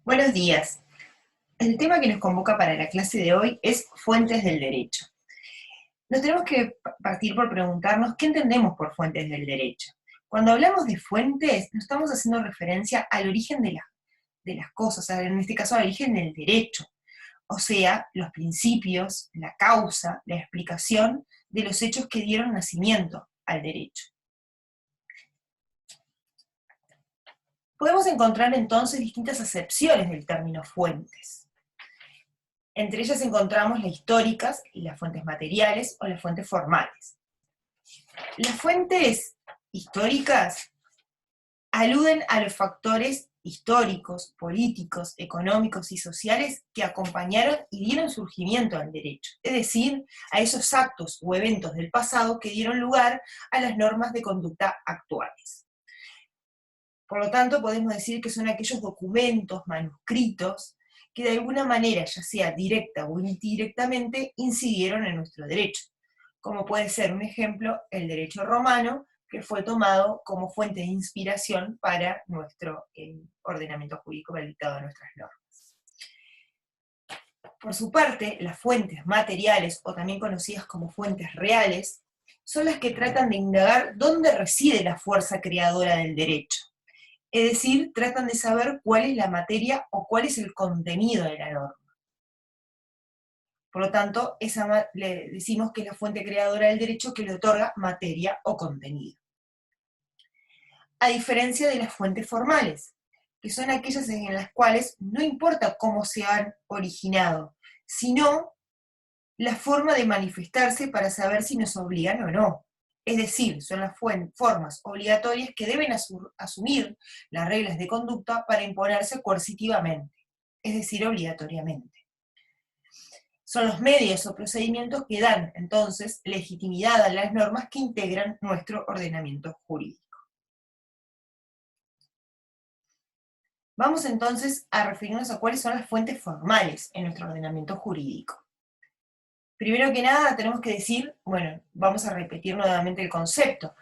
Buenos días. El tema que nos convoca para la clase de hoy es fuentes del derecho. Nos tenemos que partir por preguntarnos qué entendemos por fuentes del derecho. Cuando hablamos de fuentes, no estamos haciendo referencia al origen de las cosas, en este caso al origen del derecho, o sea, los principios, la causa, la explicación de los hechos que dieron nacimiento al derecho. Podemos encontrar entonces distintas acepciones del término fuentes. Entre ellas encontramos las históricas y las fuentes materiales o las fuentes formales. Las fuentes históricas aluden a los factores históricos, políticos, económicos y sociales que acompañaron y dieron surgimiento al derecho, es decir, a esos actos o eventos del pasado que dieron lugar a las normas de conducta actuales. Por lo tanto, podemos decir que son aquellos documentos, manuscritos, que de alguna manera, ya sea directa o indirectamente, incidieron en nuestro derecho, como puede ser un ejemplo el derecho romano, que fue tomado como fuente de inspiración para nuestro ordenamiento jurídico, para el dictado de nuestras normas. Por su parte, las fuentes materiales, o también conocidas como fuentes reales, son las que tratan de indagar dónde reside la fuerza creadora del derecho. Es decir, tratan de saber cuál es la materia o cuál es el contenido de la norma. Por lo tanto, le decimos que es la fuente creadora del derecho que le otorga materia o contenido. A diferencia de las fuentes formales, que son aquellas en las cuales no importa cómo se han originado, sino la forma de manifestarse para saber si nos obligan o no. Es decir, son las formas obligatorias que deben asumir las reglas de conducta para imponerse coercitivamente, es decir, obligatoriamente. Son los medios o procedimientos que dan, entonces, legitimidad a las normas que integran nuestro ordenamiento jurídico. Vamos entonces a referirnos a cuáles son las fuentes formales en nuestro ordenamiento jurídico. Primero que nada tenemos que decir, bueno, vamos a repetir nuevamente el concepto.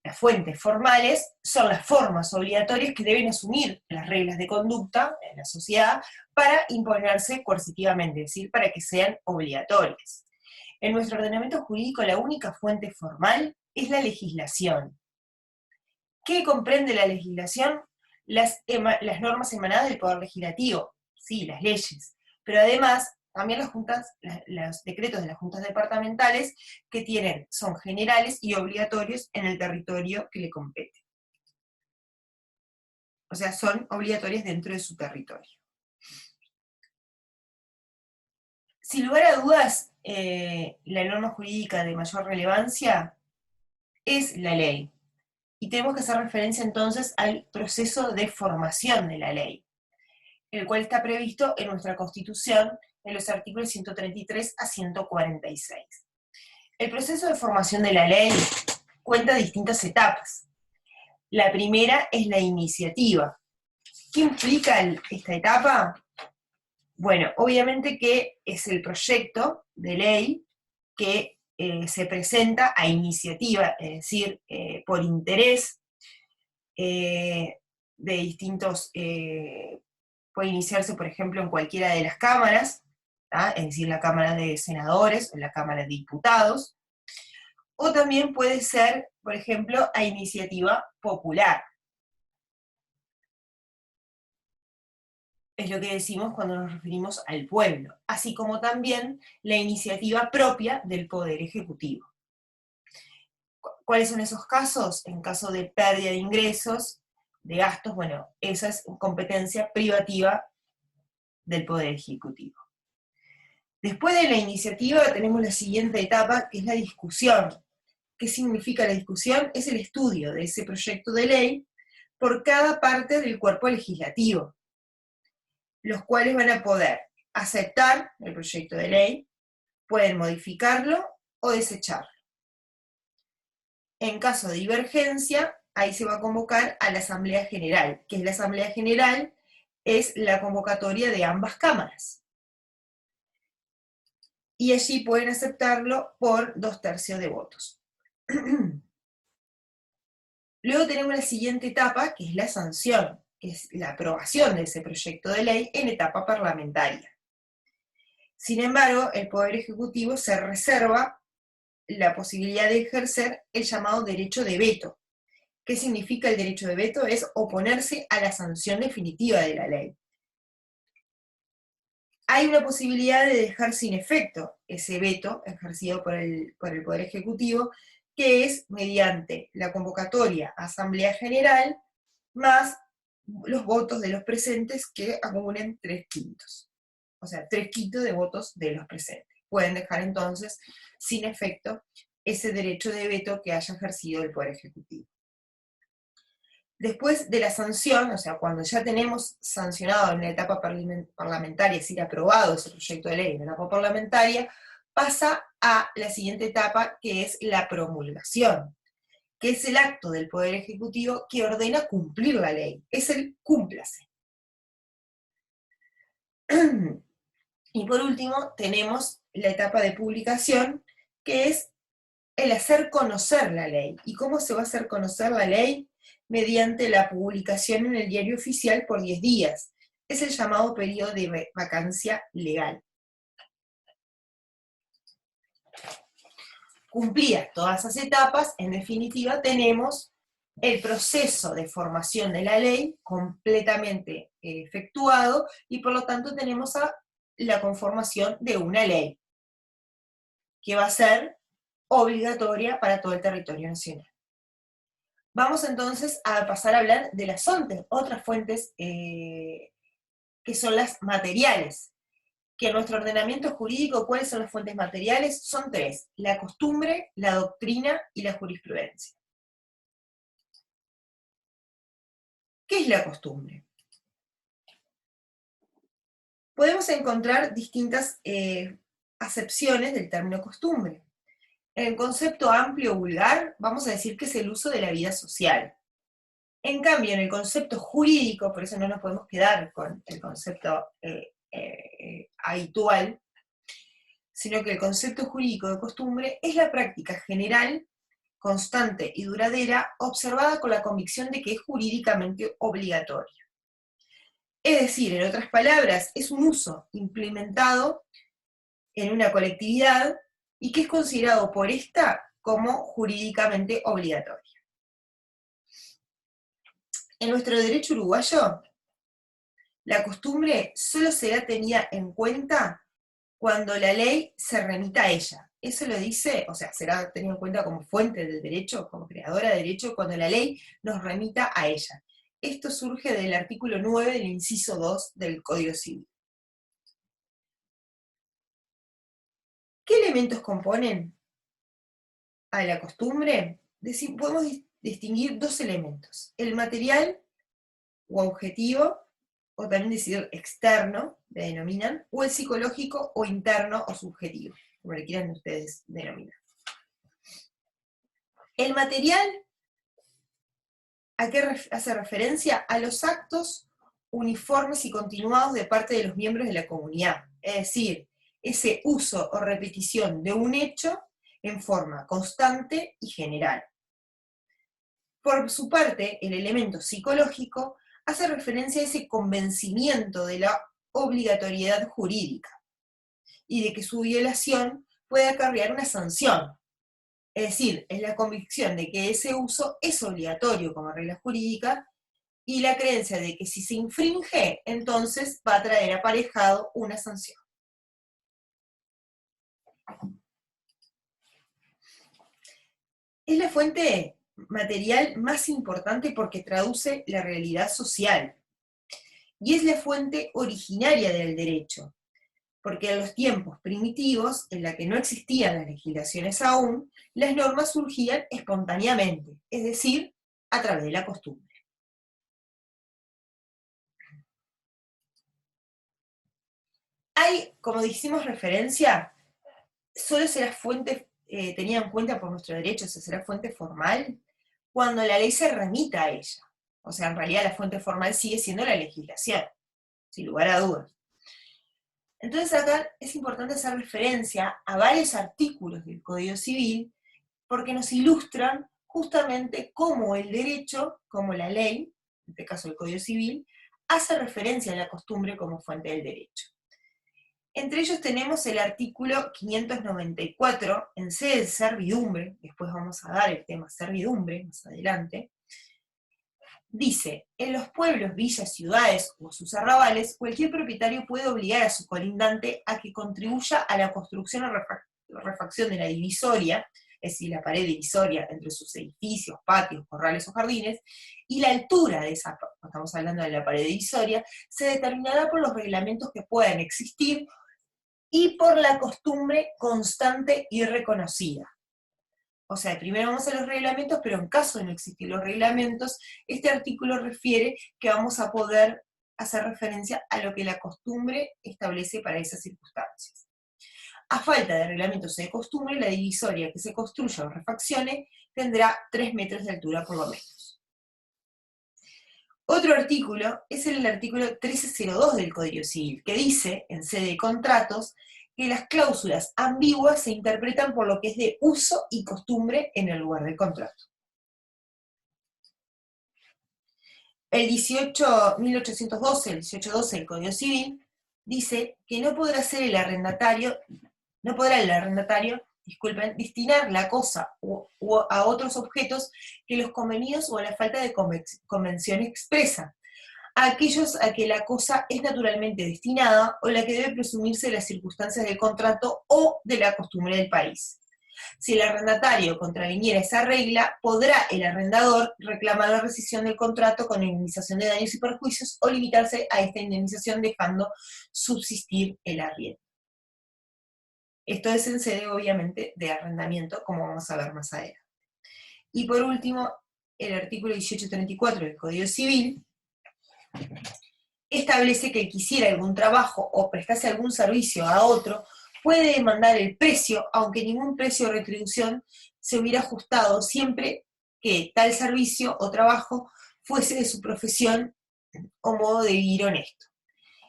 Las fuentes formales son las formas obligatorias que deben asumir las reglas de conducta en la sociedad para imponerse coercitivamente, es decir, para que sean obligatorias. En nuestro ordenamiento jurídico la única fuente formal es la legislación. ¿Qué comprende la legislación? Las normas emanadas del Poder Legislativo, sí, las leyes, pero además también los decretos de las juntas departamentales que son generales y obligatorios en el territorio que le compete. O sea, son obligatorias dentro de su territorio. Sin lugar a dudas, la norma jurídica de mayor relevancia es la ley. Y tenemos que hacer referencia entonces al proceso de formación de la ley, el cual está previsto en nuestra Constitución en los artículos 133 a 146. El proceso de formación de la ley cuenta distintas etapas. La primera es la iniciativa. ¿Qué implica esta etapa? Bueno, obviamente que es el proyecto de ley que se presenta a iniciativa, es decir, por interés de distintos, puede iniciarse, por ejemplo, en cualquiera de las cámaras, es decir, la Cámara de Senadores o la Cámara de Diputados, o también puede ser, por ejemplo, a iniciativa popular. Es lo que decimos cuando nos referimos al pueblo, así como también la iniciativa propia del Poder Ejecutivo. ¿Cuáles son esos casos? En caso de pérdida de ingresos, de gastos, bueno, esa es competencia privativa del Poder Ejecutivo. Después de la iniciativa tenemos la siguiente etapa, que es la discusión. ¿Qué significa la discusión? Es el estudio de ese proyecto de ley por cada parte del cuerpo legislativo, los cuales van a poder aceptar el proyecto de ley, pueden modificarlo o desecharlo. En caso de divergencia, ahí se va a convocar a la Asamblea General, que es la Asamblea General, es la convocatoria de ambas cámaras. Y allí pueden aceptarlo por 2/3 de votos. Luego tenemos la siguiente etapa, que es la sanción, que es la aprobación de ese proyecto de ley en etapa parlamentaria. Sin embargo, el Poder Ejecutivo se reserva la posibilidad de ejercer el llamado derecho de veto. ¿Qué significa el derecho de veto? Es oponerse a la sanción definitiva de la ley. Hay una posibilidad de dejar sin efecto ese veto ejercido por el Poder Ejecutivo, que es mediante la convocatoria a Asamblea General, más los votos de los presentes que acumulen 3/5. O sea, 3/5 de votos de los presentes. Pueden dejar entonces sin efecto ese derecho de veto que haya ejercido el Poder Ejecutivo. Después de la sanción, o sea, cuando ya tenemos sancionado en la etapa parlamentaria, es decir, aprobado ese proyecto de ley en la etapa parlamentaria, pasa a la siguiente etapa, que es la promulgación, que es el acto del Poder Ejecutivo que ordena cumplir la ley, es el cúmplase. Y por último, tenemos la etapa de publicación, que es el hacer conocer la ley. ¿Y cómo se va a hacer conocer la ley? Mediante la publicación en el diario oficial por 10 días. Es el llamado periodo de vacancia legal. Cumplidas todas esas etapas, en definitiva, tenemos el proceso de formación de la ley completamente efectuado, y por lo tanto tenemos la conformación de una ley, que va a ser obligatoria para todo el territorio nacional. Vamos entonces a pasar a hablar de las otras fuentes que son las materiales. Que en nuestro ordenamiento jurídico, ¿cuáles son las fuentes materiales? Son 3: la costumbre, la doctrina y la jurisprudencia. ¿Qué es la costumbre? Podemos encontrar distintas acepciones del término costumbre. En concepto amplio vulgar, vamos a decir que es el uso de la vida social. En cambio, en el concepto jurídico, por eso no nos podemos quedar con el concepto habitual, sino que el concepto jurídico de costumbre es la práctica general, constante y duradera, observada con la convicción de que es jurídicamente obligatoria. Es decir, en otras palabras, es un uso implementado en una colectividad y que es considerado por esta como jurídicamente obligatoria. En nuestro derecho uruguayo, la costumbre solo será tenida en cuenta cuando la ley se remita a ella. Eso lo dice, o sea, será tenida en cuenta como fuente del derecho, como creadora de derecho, cuando la ley nos remita a ella. Esto surge del artículo 9 del inciso 2 del Código Civil. ¿Qué elementos componen a la costumbre? Podemos distinguir 2 elementos: el material o objetivo, o también decir externo, le denominan, o el psicológico o interno o subjetivo, como le quieran ustedes denominar. El material, ¿a qué hace referencia? A los actos uniformes y continuados de parte de los miembros de la comunidad, es decir, ese uso o repetición de un hecho en forma constante y general. Por su parte, el elemento psicológico hace referencia a ese convencimiento de la obligatoriedad jurídica y de que su violación puede acarrear una sanción. Es decir, es la convicción de que ese uso es obligatorio como regla jurídica y la creencia de que si se infringe, entonces va a traer aparejado una sanción. Es la fuente material más importante porque traduce la realidad social. Y es la fuente originaria del derecho, porque en los tiempos primitivos, en la que no existían las legislaciones aún, las normas surgían espontáneamente, es decir, a través de la costumbre. Hay, como hicimos referencia, solo será fuente tenida en cuenta por nuestro derecho, será fuente formal, cuando la ley se remita a ella. O sea, en realidad la fuente formal sigue siendo la legislación, sin lugar a dudas. Entonces acá es importante hacer referencia a varios artículos del Código Civil, porque nos ilustran justamente cómo el derecho, como la ley, este caso el Código Civil, hace referencia a la costumbre como fuente del derecho. Entre ellos tenemos el artículo 594 en sede de servidumbre, después vamos a dar el tema servidumbre más adelante. Dice, en los pueblos, villas, ciudades o sus arrabales, cualquier propietario puede obligar a su colindante a que contribuya a la construcción o refacción de la divisoria, es decir, la pared divisoria entre sus edificios, patios, corrales o jardines, y la altura de esa, estamos hablando de la pared divisoria, se determinará por los reglamentos que puedan existir y por la costumbre constante y reconocida. O sea, primero vamos a los reglamentos, pero en caso de no existir los reglamentos, este artículo refiere que vamos a poder hacer referencia a lo que la costumbre establece para esas circunstancias. A falta de reglamentos de costumbre, la divisoria que se construya o refaccione tendrá 3 metros de altura por lo menos. Otro artículo es el artículo 1302 del Código Civil, que dice, en sede de contratos, que las cláusulas ambiguas se interpretan por lo que es de uso y costumbre en el lugar del contrato. El 1812 del Código Civil dice que no podrá el arrendatario, destinar la cosa o a otros objetos que los convenidos o a la falta de convención expresa, a aquellos a que la cosa es naturalmente destinada o la que debe presumirse de las circunstancias del contrato o de la costumbre del país. Si el arrendatario contraviniera esa regla, podrá el arrendador reclamar la rescisión del contrato con indemnización de daños y perjuicios o limitarse a esta indemnización dejando subsistir el arriendo. Esto es en sede, obviamente, de arrendamiento, como vamos a ver más adelante. Y por último, el artículo 1834 del Código Civil establece que el que hiciera algún trabajo o prestase algún servicio a otro puede demandar el precio, aunque ningún precio o retribución se hubiera ajustado, siempre que tal servicio o trabajo fuese de su profesión o modo de vivir honesto.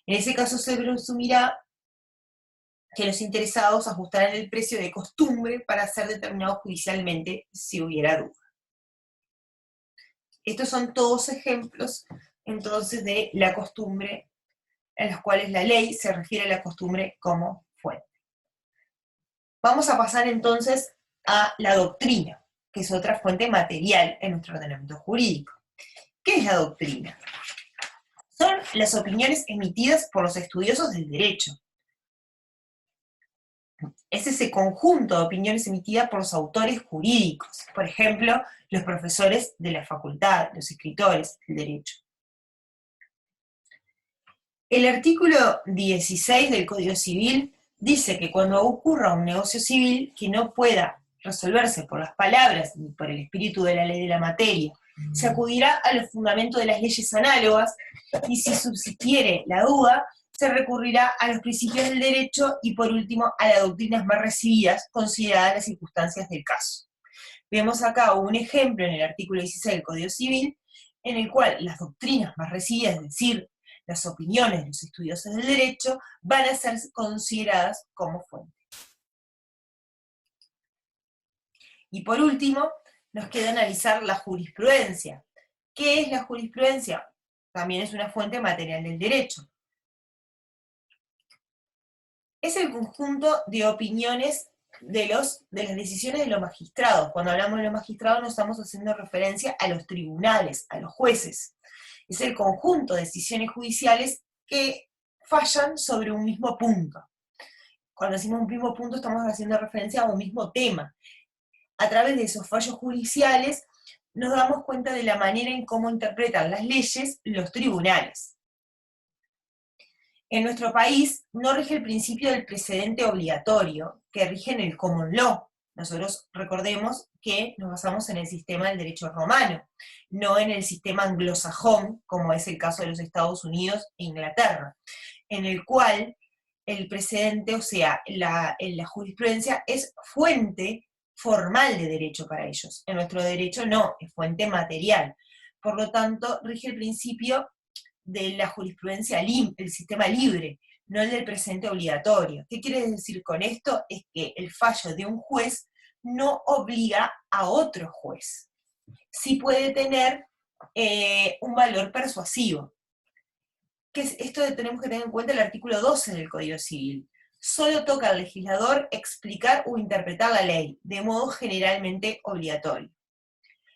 En ese caso se presumirá que los interesados ajustarán el precio de costumbre para ser determinado judicialmente si hubiera duda. Estos son todos ejemplos, entonces, de la costumbre, en los cuales la ley se refiere a la costumbre como fuente. Vamos a pasar entonces a la doctrina, que es otra fuente material en nuestro ordenamiento jurídico. ¿Qué es la doctrina? Son las opiniones emitidas por los estudiosos del derecho. Es ese conjunto de opiniones emitidas por los autores jurídicos, por ejemplo, los profesores de la facultad, los escritores del derecho. El artículo 16 del Código Civil dice que cuando ocurra un negocio civil que no pueda resolverse por las palabras ni por el espíritu de la ley de la materia, se acudirá a los fundamentos de las leyes análogas y si subsistiere la duda, se recurrirá a los principios del derecho y por último a las doctrinas más recibidas, consideradas las circunstancias del caso. Vemos acá un ejemplo en el artículo 16 del Código Civil, en el cual las doctrinas más recibidas, es decir, las opiniones de los estudiosos del derecho, van a ser consideradas como fuente. Y por último, nos queda analizar la jurisprudencia. ¿Qué es la jurisprudencia? También es una fuente material del derecho. Es el conjunto de opiniones de las decisiones de los magistrados. Cuando hablamos de los magistrados no estamos haciendo referencia a los tribunales, a los jueces. Es el conjunto de decisiones judiciales que fallan sobre un mismo punto. Cuando decimos un mismo punto estamos haciendo referencia a un mismo tema. A través de esos fallos judiciales nos damos cuenta de la manera en cómo interpretan las leyes los tribunales. En nuestro país no rige el principio del precedente obligatorio, que rige en el common law. Nosotros recordemos que nos basamos en el sistema del derecho romano, no en el sistema anglosajón, como es el caso de los Estados Unidos e Inglaterra, en el cual el precedente, o sea, la jurisprudencia es fuente formal de derecho para ellos. En nuestro derecho no, es fuente material. Por lo tanto, rige el principio de la jurisprudencia, el sistema libre, no el del precedente obligatorio. ¿Qué quiere decir con esto? Es que el fallo de un juez no obliga a otro juez. Sí puede tener un valor persuasivo. Esto tenemos que tener en cuenta el artículo 12 del Código Civil. Solo toca al legislador explicar o interpretar la ley, de modo generalmente obligatorio.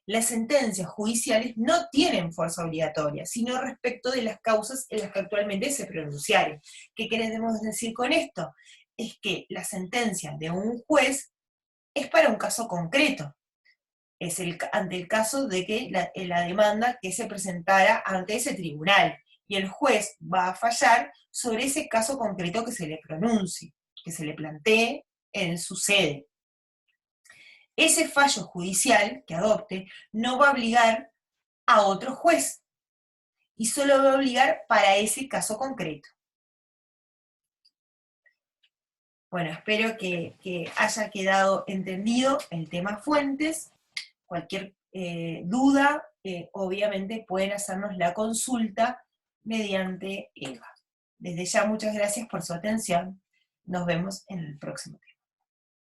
Las sentencias judiciales no tienen fuerza obligatoria, sino respecto de las causas en las que actualmente se pronunciaron. ¿Qué queremos decir con esto? Es que la sentencia de un juez es para un caso concreto. Es ante el caso de que la demanda que se presentara ante ese tribunal, y el juez va a fallar sobre ese caso concreto que se le pronuncie, que se le plantee en su sede. Ese fallo judicial que adopte no va a obligar a otro juez, y solo va a obligar para ese caso concreto. Bueno, espero que haya quedado entendido el tema fuentes. Cualquier duda, obviamente pueden hacernos la consulta mediante EVA. Desde ya, muchas gracias por su atención. Nos vemos en el próximo tema.